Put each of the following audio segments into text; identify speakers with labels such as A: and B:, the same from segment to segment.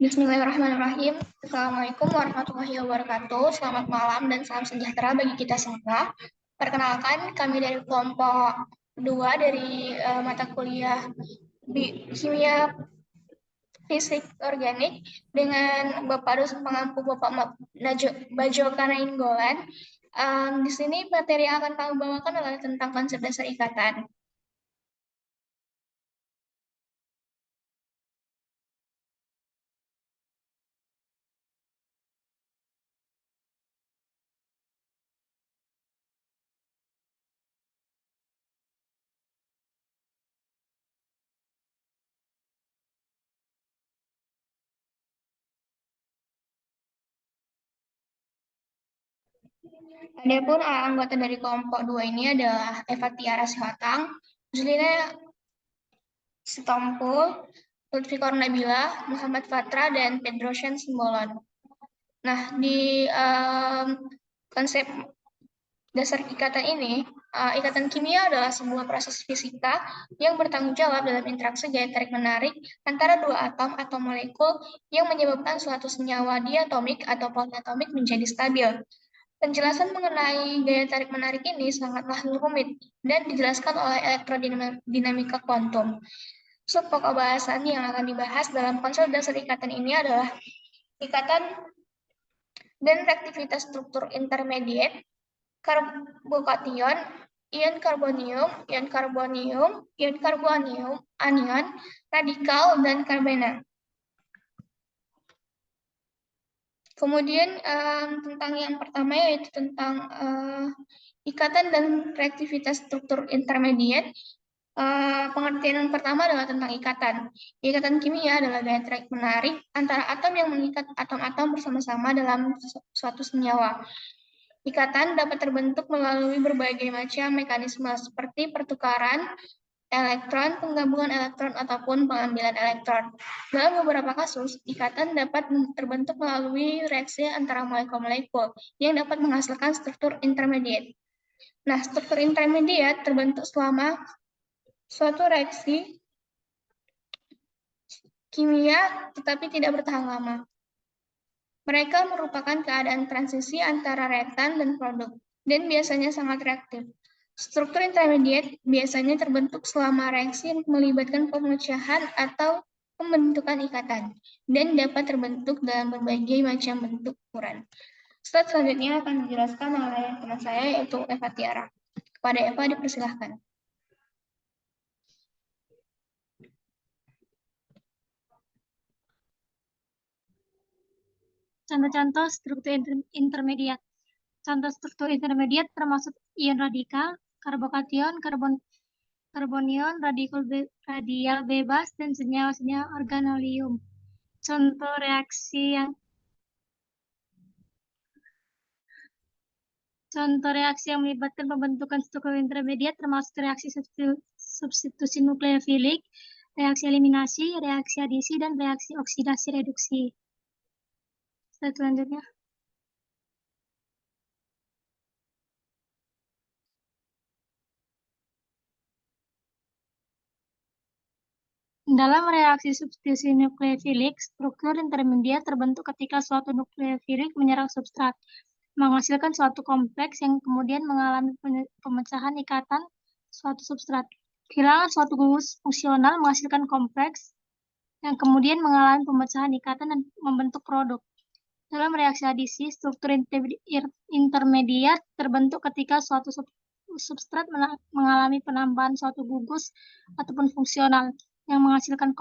A: Bismillahirrahmanirrahim. Assalamualaikum warahmatullahi wabarakatuh. Selamat malam dan salam sejahtera bagi kita semua. Perkenalkan, kami dari kelompok 2 dari mata kuliah Kimia Fisik Organik dengan Bapak Dosen Pengampu Bapak Bajo Kanainggolan. Di sini materi yang akan kami bawakan adalah tentang konsep dasar ikatan. Adapun anggota dari kelompok 2 ini adalah Eva Tiara Sihatang, Julina Sitompul, Lutfi Kornabila, Muhammad Fatra, dan Pedrosian Simbolon. Nah, di konsep dasar ikatan ini, ikatan kimia adalah sebuah proses fisika yang bertanggung jawab dalam interaksi gaya tarik-menarik antara dua atom atau molekul yang menyebabkan suatu senyawa diatomik atau poliatomik menjadi stabil. Penjelasan mengenai gaya tarik-menarik ini sangatlah rumit dan dijelaskan oleh elektrodinamika kuantum. Pokok bahasan yang akan dibahas dalam konsep dasar ikatan ini adalah ikatan dan reaktivitas struktur intermediate, karbokation, ion karbonium, anion, radikal, dan karbena. Kemudian tentang yang pertama yaitu tentang ikatan dan reaktivitas struktur intermediate. Pengertian yang pertama adalah tentang ikatan. Ikatan kimia adalah gaya tarik-menarik antara atom yang mengikat atom-atom bersama-sama dalam suatu senyawa. Ikatan dapat terbentuk melalui berbagai macam mekanisme seperti pertukaran elektron, penggabungan elektron, ataupun pengambilan elektron. Dalam beberapa kasus, ikatan dapat terbentuk melalui reaksi antara molekul-molekul yang dapat menghasilkan struktur intermediate. Nah, struktur intermediate terbentuk selama suatu reaksi kimia tetapi tidak bertahan lama. Mereka merupakan keadaan transisi antara reaktan dan produk, dan biasanya sangat reaktif. Struktur intermediate biasanya terbentuk selama reaksi melibatkan pemecahan atau pembentukan ikatan, dan dapat terbentuk dalam berbagai macam bentuk ukuran. Slide selanjutnya akan dijelaskan oleh teman saya, yaitu Eva Tiara. Kepada Eva dipersilahkan.
B: Contoh-contoh struktur intermediat. Contoh struktur intermediat termasuk ion radikal, karbokation, karbonion, radial bebas, dan senyawa-senyawa organolium. Contoh reaksi yang melibatkan pembentukan struktur intermediat termasuk reaksi substitusi nukleofilik, reaksi eliminasi, reaksi adisi, dan reaksi oksidasi reduksi. Slide selanjutnya. Dalam reaksi substitusi nukleofilik, struktur intermediat terbentuk ketika suatu nukleofilik menyerang substrat, menghasilkan suatu kompleks yang kemudian mengalami pemecahan ikatan suatu substrat. Kehilangan suatu gugus fungsional menghasilkan kompleks yang kemudian mengalami pemecahan ikatan dan membentuk produk. Dalam reaksi adisi, struktur intermediat terbentuk ketika suatu substrat mengalami penambahan suatu gugus ataupun fungsional yang menghasilkan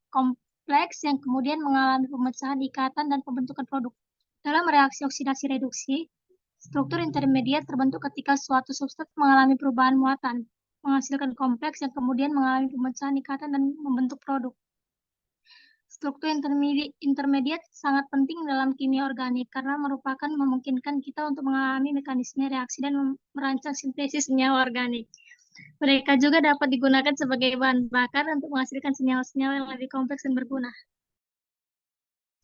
B: kompleks yang kemudian mengalami pemecahan ikatan dan pembentukan produk. Dalam reaksi oksidasi reduksi, struktur intermediat terbentuk ketika suatu substrat mengalami perubahan muatan, menghasilkan kompleks yang kemudian mengalami pemecahan ikatan dan membentuk produk. Struktur intermediat sangat penting dalam kimia organik karena merupakan memungkinkan kita untuk mengalami mekanisme reaksi dan merancang sintesis senyawa organik. Mereka juga dapat digunakan sebagai bahan bakar untuk menghasilkan senyawa-senyawa yang lebih kompleks dan berguna.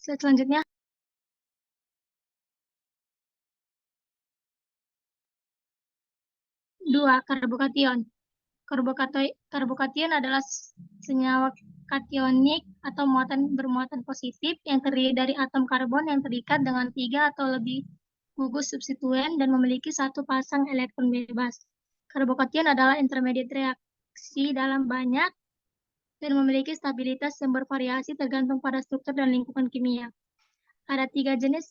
B: Slide selanjutnya. Dua, karbokation. Karbokation adalah senyawa kationik atau bermuatan positif yang terdiri dari atom karbon yang terikat dengan 3 atau lebih gugus substituen dan memiliki satu pasang elektron bebas. Karbokation adalah intermediate reaksi dalam banyak dan memiliki stabilitas yang bervariasi tergantung pada struktur dan lingkungan kimia. Ada 3 jenis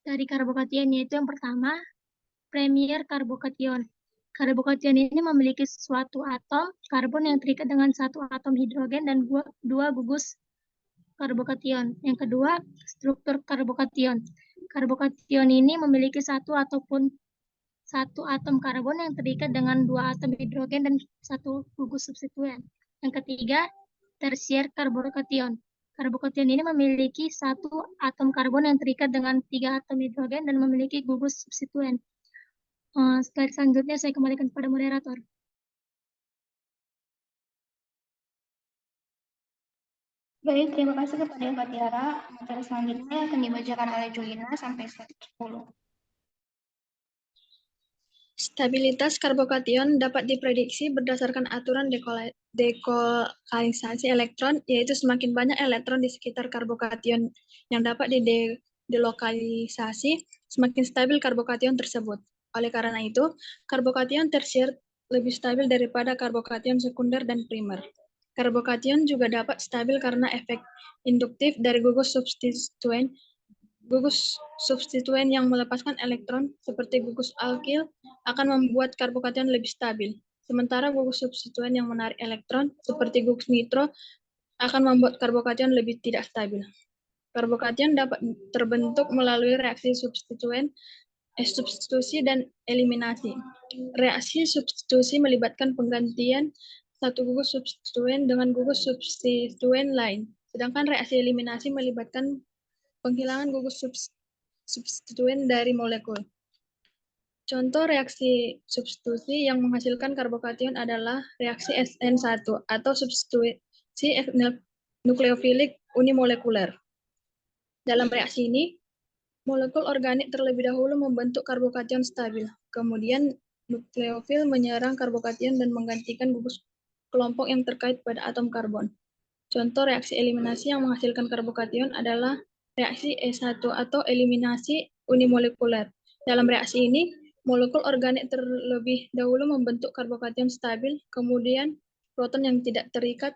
B: dari karbokation, yaitu yang pertama, premier karbokation. Karbokation ini memiliki suatu atom karbon yang terikat dengan satu atom hidrogen dan dua gugus karbokation. Yang kedua, struktur karbokation. Karbokation ini memiliki satu atom karbon yang terikat dengan dua atom hidrogen dan satu gugus substituen. Yang ketiga, tersier karbokation. Karbokation ini memiliki satu atom karbon yang terikat dengan 3 atom hidrogen dan memiliki gugus substituen. Slide selanjutnya saya kembalikan kepada moderator.
A: Baik, terima kasih kepada Mbak Tiara. Materi selanjutnya akan dibacakan oleh Julina sampai slide 10.
C: Stabilitas karbokation dapat diprediksi berdasarkan aturan dekolokalisasi elektron, yaitu semakin banyak elektron di sekitar karbokation yang dapat delokalisasi, semakin stabil karbokation tersebut. Oleh karena itu, karbokation tersier lebih stabil daripada karbokation sekunder dan primer. Karbokation juga dapat stabil karena efek induktif dari gugus substituen yang melepaskan elektron, seperti gugus alkil, akan membuat karbokation lebih stabil. Sementara gugus substituen yang menarik elektron, seperti gugus nitro, akan membuat karbokation lebih tidak stabil. Karbokation dapat terbentuk melalui reaksi substitusi dan eliminasi. Reaksi substitusi melibatkan penggantian satu gugus substituen dengan gugus substituen lain, sedangkan reaksi eliminasi melibatkan penghilangan gugus substituen dari molekul. Contoh reaksi substitusi yang menghasilkan karbokation adalah reaksi SN1 atau substitusi nukleofilik unimolekuler. Dalam reaksi ini, molekul organik terlebih dahulu membentuk karbokation stabil. Kemudian nukleofil menyerang karbokation dan menggantikan gugus kelompok yang terkait pada atom karbon. Contoh reaksi eliminasi yang menghasilkan karbokation adalah reaksi E1 atau eliminasi unimolekuler. Dalam reaksi ini, molekul organik terlebih dahulu membentuk karbokation stabil, kemudian proton yang tidak terikat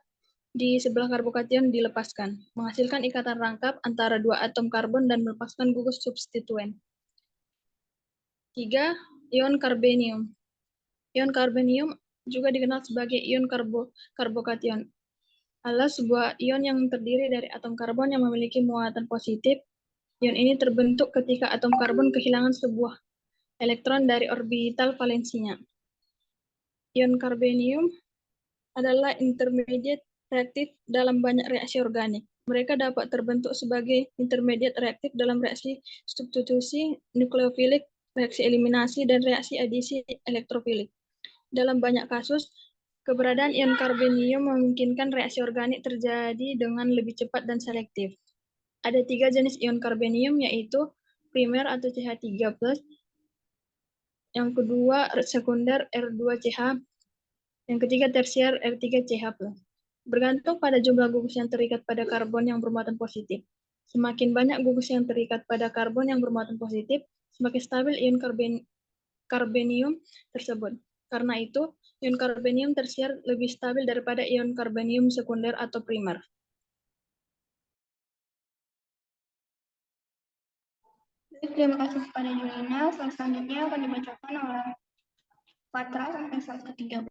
C: di sebelah karbokation dilepaskan, menghasilkan ikatan rangkap antara dua atom karbon dan melepaskan gugus substituen. 3. Ion karbenium. Ion karbenium juga dikenal sebagai ion karbokation adalah sebuah ion yang terdiri dari atom karbon yang memiliki muatan positif. Ion ini terbentuk ketika atom karbon kehilangan sebuah elektron dari orbital valensinya. Ion karbenium adalah intermediate reaktif dalam banyak reaksi organik. Mereka dapat terbentuk sebagai intermediate reaktif dalam reaksi substitusi nukleofilik, reaksi eliminasi, dan reaksi adisi elektrofilik. Dalam banyak kasus, keberadaan ion karbenium memungkinkan reaksi organik terjadi dengan lebih cepat dan selektif. Ada 3 jenis ion karbenium, yaitu primer atau CH3+, yang kedua sekunder R2CH, yang ketiga tersier R3CH+. Bergantung pada jumlah gugus yang terikat pada karbon yang bermuatan positif. Semakin banyak gugus yang terikat pada karbon yang bermuatan positif, semakin stabil ion karbenium tersebut. Karena itu, ion karbenium tersier lebih stabil daripada ion karbenium sekunder atau primer.
A: Terima kasih kepada Julina. Selanjutnya akan dibacakan oleh Patra sampai slide ke-13.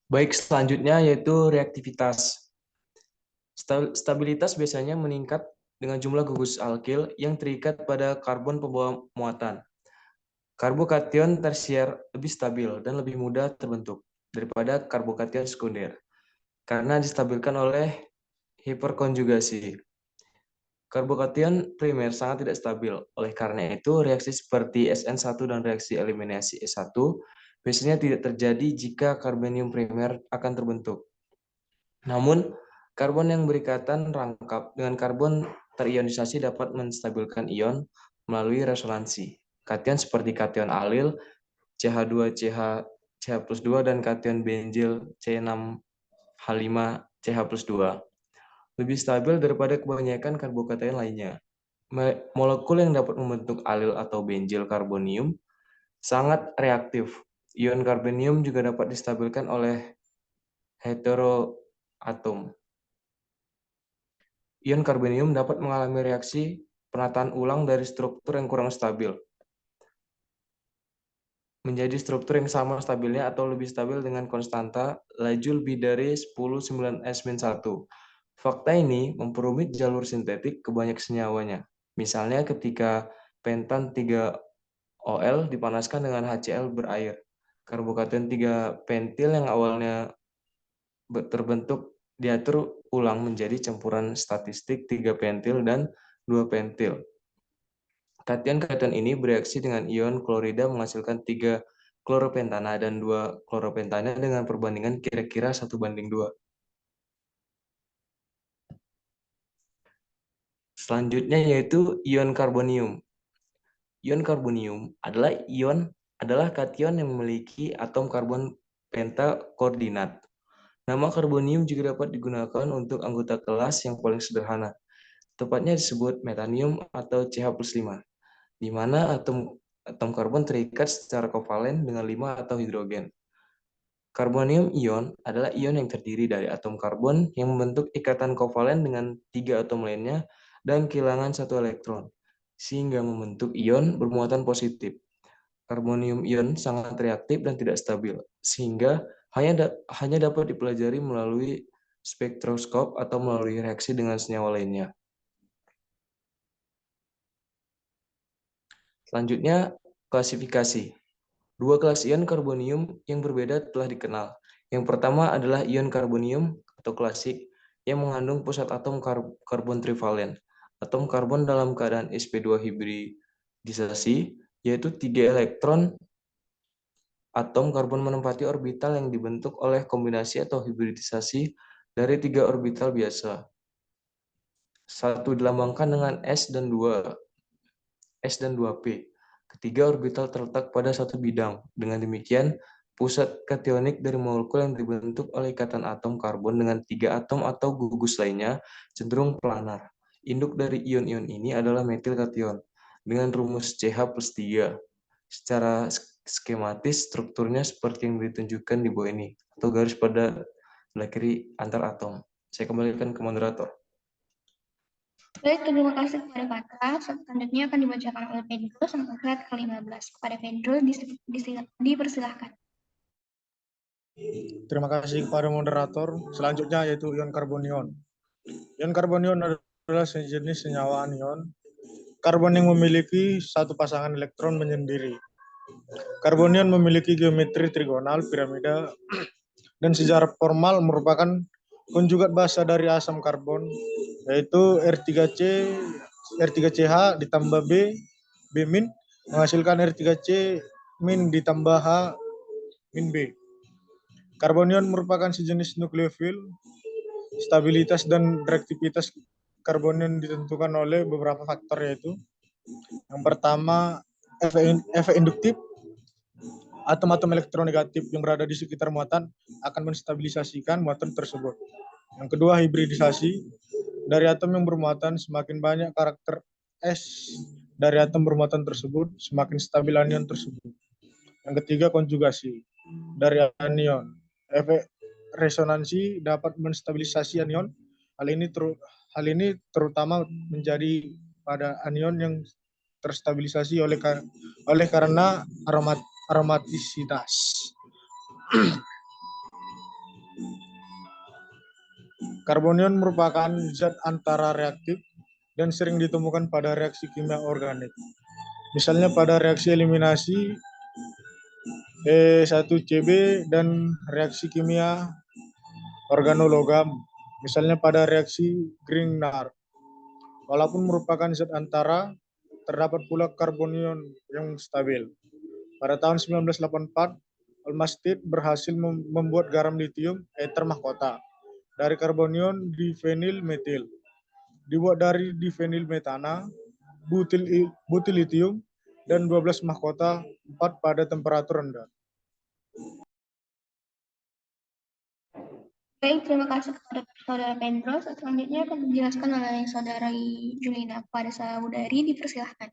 D: Baik, selanjutnya yaitu reaktivitas. Stabilitas biasanya meningkat dengan jumlah gugus alkil yang terikat pada karbon pembawa muatan. Karbokation tersier lebih stabil dan lebih mudah terbentuk daripada karbokation sekunder karena distabilkan oleh hiperkonjugasi. Karbokation primer sangat tidak stabil. Oleh karena itu, reaksi seperti SN1 dan reaksi eliminasi E1 biasanya tidak terjadi jika karbenium primer akan terbentuk. Namun, karbon yang berikatan rangkap dengan karbon terionisasi dapat menstabilkan ion melalui resonansi. Kation seperti kation alil CH2CH CH+2 dan kation benzyl C6H5CH+2. Lebih stabil daripada kebanyakan karbokation lainnya. Molekul yang dapat membentuk alil atau benzyl karbonium sangat reaktif. Ion karbonium juga dapat distabilkan oleh heteroatom. Ion karbonium dapat mengalami reaksi penataan ulang dari struktur yang kurang stabil menjadi struktur yang sama stabilnya atau lebih stabil dengan konstanta laju lebih dari 10⁹S-1. Fakta ini memperumit jalur sintetik ke banyak senyawanya. Misalnya ketika pentan 3-OL dipanaskan dengan HCl berair. Karbokation 3 pentil yang awalnya terbentuk diatur ulang menjadi campuran statistik 3 pentil dan 2 pentil. Kation-kation ini bereaksi dengan ion klorida menghasilkan 3 kloropentana dan 2 kloropentana dengan perbandingan kira-kira 1:2. Selanjutnya yaitu ion karbonium. Ion karbonium adalah kation yang memiliki atom karbon pentakoordinat. Nama karbonium juga dapat digunakan untuk anggota kelas yang paling sederhana. Tepatnya disebut metanium atau CH+5. Di mana atom karbon terikat secara kovalen dengan 5 atau hidrogen. Karbonium ion adalah ion yang terdiri dari atom karbon yang membentuk ikatan kovalen dengan 3 atom lainnya dan kehilangan 1 elektron, sehingga membentuk ion bermuatan positif. Karbonium ion sangat reaktif dan tidak stabil, sehingga hanya dapat dipelajari melalui spektroskop atau melalui reaksi dengan senyawa lainnya. Selanjutnya, klasifikasi. 2 kelas ion karbonium yang berbeda telah dikenal. Yang pertama adalah ion karbonium atau klasik yang mengandung pusat atom karbon trivalen. Atom karbon dalam keadaan sp2 hibridisasi, yaitu 3 elektron atom karbon menempati orbital yang dibentuk oleh kombinasi atau hibridisasi dari 3 orbital biasa. Satu dilambangkan dengan S dan 2P. Ketiga orbital terletak pada satu bidang. Dengan demikian, pusat kationik dari molekul yang dibentuk oleh ikatan atom karbon dengan 3 atom atau gugus lainnya cenderung planar. Induk dari ion-ion ini adalah metil kation dengan rumus CH+3. Secara skematis, strukturnya seperti yang ditunjukkan di bawah ini, atau garis pada sebelah kiri antar atom. Saya kembalikan ke moderator.
A: Baik, terima kasih kepada Patra. Selanjutnya akan dibacakan oleh Pedro sampai slide ke-15. Kepada Pedro, dipersilahkan.
E: Terima kasih kepada moderator. Selanjutnya yaitu ion karbonium. Ion karbonium adalah sejenis senyawa anion karbon yang memiliki satu pasangan elektron menyendiri. Karbonium memiliki geometri trigonal, piramida, dan secara formal merupakan konjugat basa dari asam karbon, yaitu R3CH ditambah B min menghasilkan R3C min ditambah H min B. Karbonium merupakan sejenis nukleofil. Stabilitas dan reaktivitas karbonium ditentukan oleh beberapa faktor, yaitu yang pertama efek induktif. Atom-atom elektronegatif yang berada di sekitar muatan akan menstabilisasikan muatan tersebut. Yang kedua, hibridisasi. Dari atom yang bermuatan, semakin banyak karakter S dari atom bermuatan tersebut, semakin stabil anion tersebut. Yang ketiga, konjugasi. Dari anion, efek resonansi dapat menstabilisasi anion. Hal ini terutama menjadi pada anion yang terstabilisasi oleh karena aromatisitas. Karbonium merupakan zat antara reaktif dan sering ditemukan pada reaksi kimia organik. Misalnya pada reaksi eliminasi E1CB dan reaksi kimia organologam, misalnya pada reaksi Grignard. Walaupun merupakan zat antara, terdapat pula karbonium yang stabil. Pada tahun 1984, Olmsted berhasil membuat garam litium ether mahkota dari karbonium difenil metil. Dibuat dari difenil metana, butil litium, dan 12 mahkota 4 pada temperatur rendah.
A: Baik, terima kasih kepada Saudara Pedro. Selanjutnya akan dijelaskan oleh Saudara Julina. Kepada Saudari, dipersilahkan.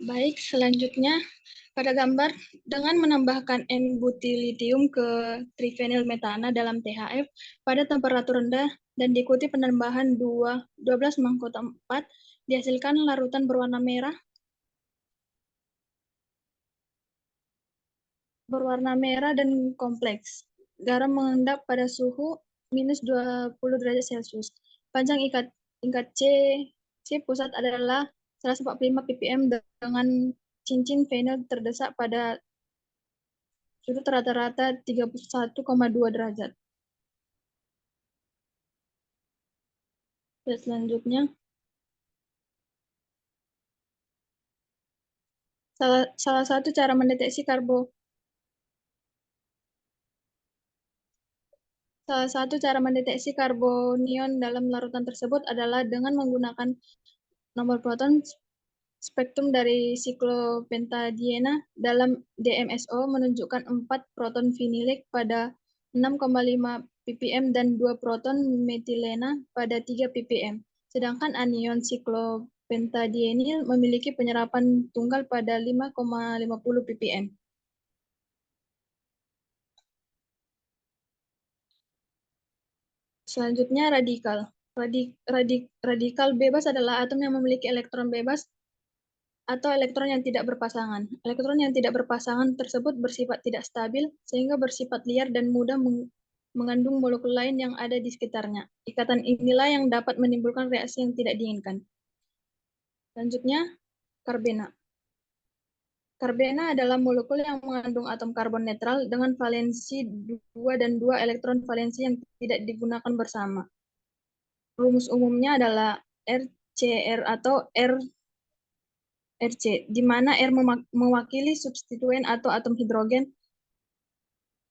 C: Baik, selanjutnya pada gambar, dengan menambahkan N-butyl litium ke trifenyl metana dalam THF pada temperatur rendah dan diikuti penambahan 12 mahkota 4, dihasilkan larutan berwarna merah dan kompleks. Garam mengendap pada suhu minus 20 derajat Celcius. Panjang tingkat C pusat adalah 145 ppm dengan cincin vinyl terdesak pada sudut rata-rata 31,2 derajat. Selanjutnya, salah satu cara mendeteksi karbonion dalam larutan tersebut adalah dengan menggunakan nomor proton spektrum dari siklopentadiena dalam DMSO menunjukkan 4 proton vinilik pada 6,5 ppm dan 2 proton metilena pada 3 ppm. Sedangkan anion siklopentadienil memiliki penyerapan tunggal pada 5,50 ppm. Selanjutnya, radikal. Radikal bebas adalah atom yang memiliki elektron bebas atau elektron yang tidak berpasangan. Elektron yang tidak berpasangan tersebut bersifat tidak stabil, sehingga bersifat liar dan mudah mengandung molekul lain yang ada di sekitarnya. Ikatan inilah yang dapat menimbulkan reaksi yang tidak diinginkan. Selanjutnya, karbena. Karbena adalah molekul yang mengandung atom karbon netral dengan valensi 2 dan 2 elektron valensi yang tidak digunakan bersama. Rumus umumnya adalah RCR atau RC, di mana R mewakili substituen atau atom hidrogen.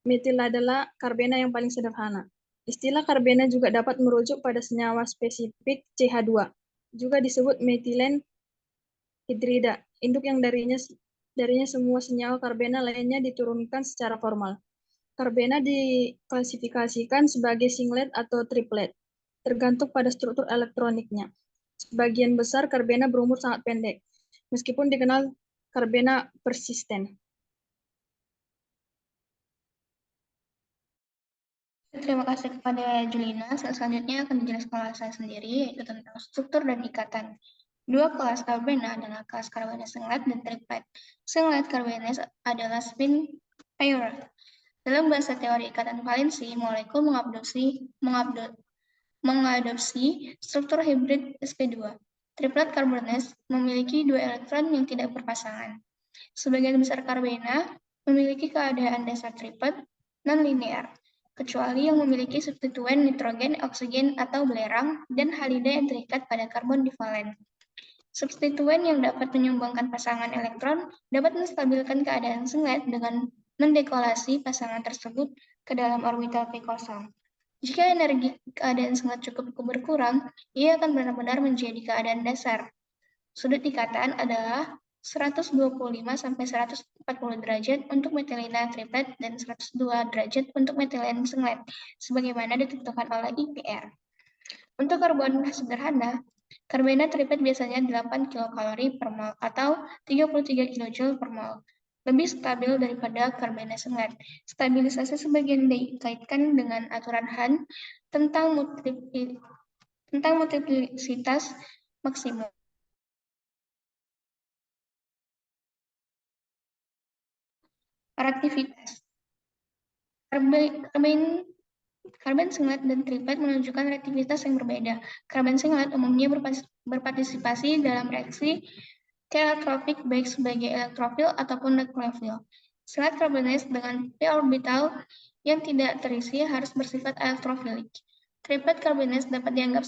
C: Metil adalah karbena yang paling sederhana. Istilah karbena juga dapat merujuk pada senyawa spesifik CH2, juga disebut metilen hidrida, induk yang darinya semua senyawa karbena lainnya diturunkan secara formal. Karbena diklasifikasikan sebagai singlet atau triplet, tergantung pada struktur elektroniknya. Sebagian besar karbena berumur sangat pendek, meskipun dikenal karbena persisten.
A: Terima kasih kepada Julina. Selanjutnya akan dijelaskan oleh saya sendiri, yaitu tentang struktur dan ikatan. Dua kelas karbena adalah kelas karbena singlet dan triplet. Singlet karbena adalah spin pair. Dalam bahasa teori ikatan valensi, molekul mengadopsi struktur hibrid sp2. Triplet karbones memiliki 2 elektron yang tidak berpasangan. Sebagian besar karbena memiliki keadaan dasar triplet non-linear, kecuali yang memiliki substituen nitrogen, oksigen, atau belerang, dan halida yang terikat pada karbon divalen. Substituen yang dapat menyumbangkan pasangan elektron dapat menstabilkan keadaan singlet dengan mendekolasi pasangan tersebut ke dalam orbital p kosong. Jika energi keadaan singlet cukup berkurang, ia akan benar-benar menjadi keadaan dasar. Sudut ikatan adalah 125–140 derajat untuk metilena triplet dan 102 derajat untuk metilen singlet, sebagaimana ditentukan oleh IPR. Untuk karbon sederhana, karbena triplet biasanya 8 kilokalori per mol atau 33 kJ per mol, lebih stabil daripada karbena singlet. Stabilisasi sebagian dikaitkan dengan aturan Hahn tentang multiplisitas maksimum. Reaktivitas. Karben singlet dan triplet menunjukkan reaktivitas yang berbeda. Karben singlet umumnya berpartisipasi dalam reaksi keelektropik baik sebagai elektrofil ataupun nukleofil. Singlet karbones dengan p orbital yang tidak terisi harus bersifat elektrofilik. Triplet karbones dapat dianggap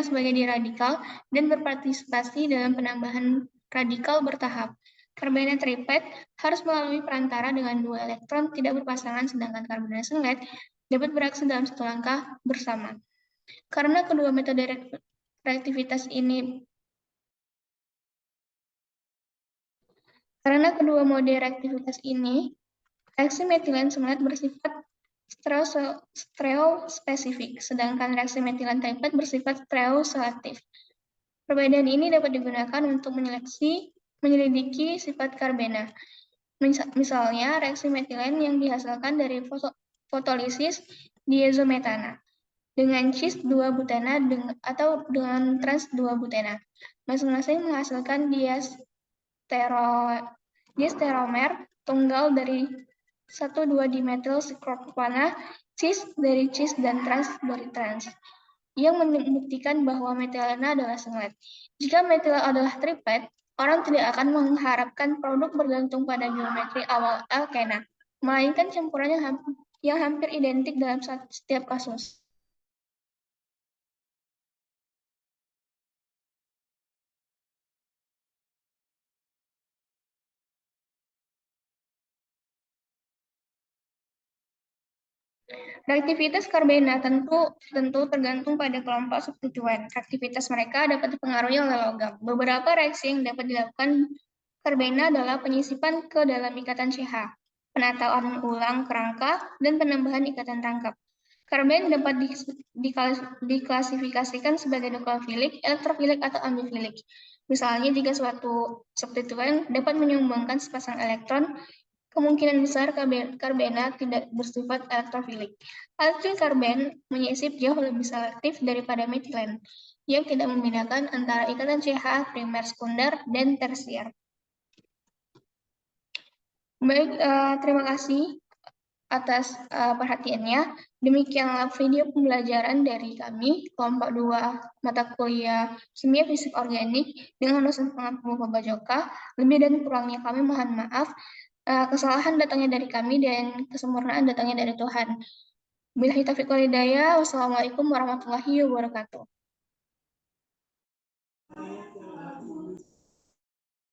A: sebagai diradikal dan berpartisipasi dalam penambahan radikal bertahap. Karbena triplet harus melalui perantara dengan 2 elektron tidak berpasangan, sedangkan karbena singlet dapat bereaksi dalam satu langkah bersama. Karena kedua metode reaktivitas ini Karena kedua mode reaktivitas ini, reaksi metilen semelat bersifat stereospesifik, sedangkan reaksi metilen triplet bersifat stereoselektif. Perbedaan ini dapat digunakan untuk menyelidiki sifat karbena. Misalnya, reaksi metilen yang dihasilkan dari fotolisis diazometana dengan cis 2-butena atau dengan trans 2-butena. Masing-masing menghasilkan diastereomer tunggal dari 1,2-dimetil sikropropana, cis dari cis dan trans dari trans, yang membuktikan bahwa metilena adalah singlet. Jika metil adalah triplet, orang tidak akan mengharapkan produk bergantung pada geometri awal alkena, melainkan campuran yang hampir identik dalam setiap kasus. Reaktivitas karbena tentu tergantung pada kelompok substituen. Reaktivitas mereka dapat dipengaruhi oleh logam. Beberapa reaksi yang dapat dilakukan karbena adalah penyisipan ke dalam ikatan CH, penataan ulang kerangka, dan penambahan ikatan rangkap. Karben dapat diklasifikasikan sebagai nukleofilik, elektrofilik, atau ambifilik. Misalnya, jika suatu substituen dapat menyumbangkan sepasang elektron, kemungkinan besar karbena tidak bersifat elektrofilik. Alkyl karben menyisip jauh lebih selektif daripada metilen, yang tidak membedakan antara ikatan CH, primer, sekunder, dan tersier. Baik, terima kasih atas perhatiannya. Demikianlah video pembelajaran dari kami, kelompok 2 mata kuliah Kimia Fisik Organik dengan dosen pengampu Bapak Joka. Lebih dan kurangnya kami mohon maaf. Kesalahan datangnya dari kami dan kesempurnaan datangnya dari Tuhan. Billahi taufiq wal hidayah. Wassalamualaikum warahmatullahi wabarakatuh.